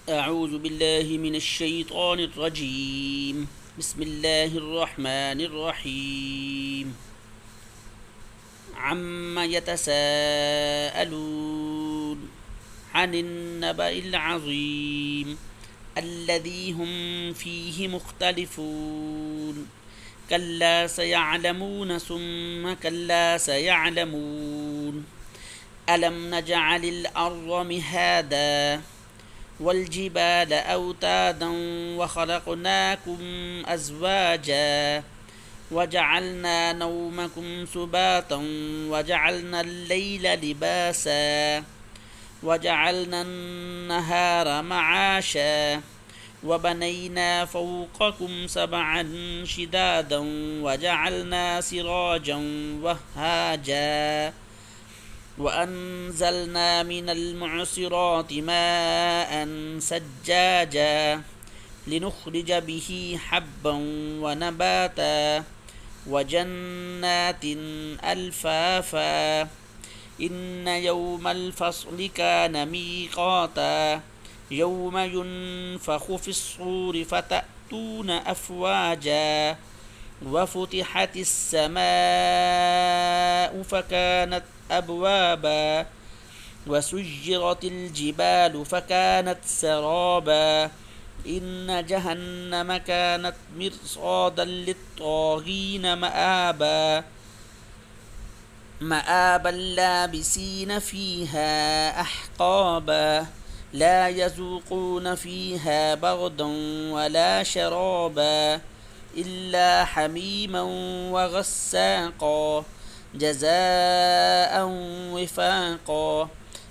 أعوذ بالله من الشيطان الرجيم. بسم الله الرحمن الرحيم. عما يتساءلون عن النبأ العظيم الذي هم فيه مختلفون كلا سيعلمون ثم كلا سيعلمون ألم نجعل الأرض مهادا والجبال أوتادا وخلقناكم أزواجا وجعلنا نومكم سباتا وجعلنا الليل لباسا وجعلنا النهار معاشا وبنينا فوقكم سبعا شدادا وجعلنا سراجا وهاجا وأنزلنا من المعصرات ماء سجاجا لنخرج به حبا ونباتا وجنات ألفافا إن يوم الفصل كان ميقاتا يوم ينفخ في الصور فتأتون أفواجا وفتحت السماء فكانت أبوابا وسجرت الجبال فكانت سرابا إن جهنم كانت مرصادا للطاغين مآبا لابسين فيها أحقابا لا يذوقون فيها بردا ولا شرابا إلا حميما وغساقا جزاء وفاقا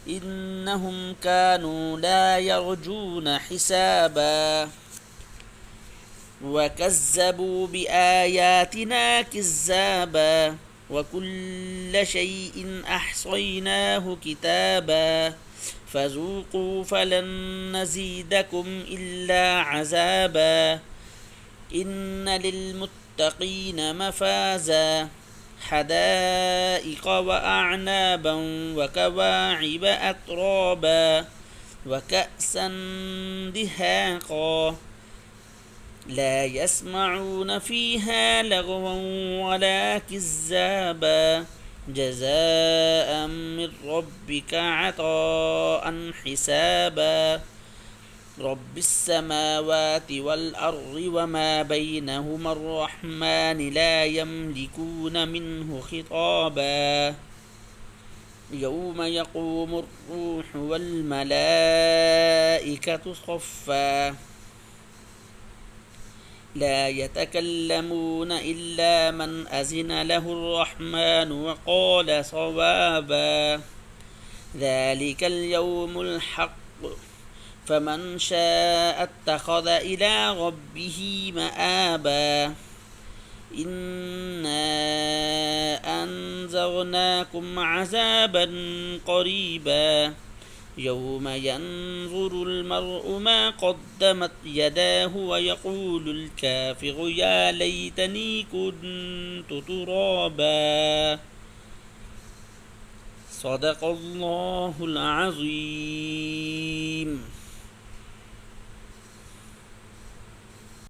إنهم كانوا لا يرجون حسابا وكذبوا بآياتنا كذابا وكل شيء أحصيناه كتابا فذوقوا فلن نزيدكم إلا عذابا إن للمتقين مفازا حدائق وأعنابا وكواعب أترابا وكأسا دهاقا لا يسمعون فيها لغوا ولا كذابا جزاء من ربك عطاء حسابا رب السماوات والأرض وما بينهما الرحمن لا يملكون منه خطابا يوم يقوم الروح والملائكة صفا لا يتكلمون إلا من أذن له الرحمن وقال صوابا ذلك اليوم الحق فمن شاء اتخذ إلى ربه مآبا إنا أنذرناكم عذابا قريبا يوم ينظر المرء ما قدمت يداه ويقول الكافر يا ليتني كنت ترابا صدق الله العظيم.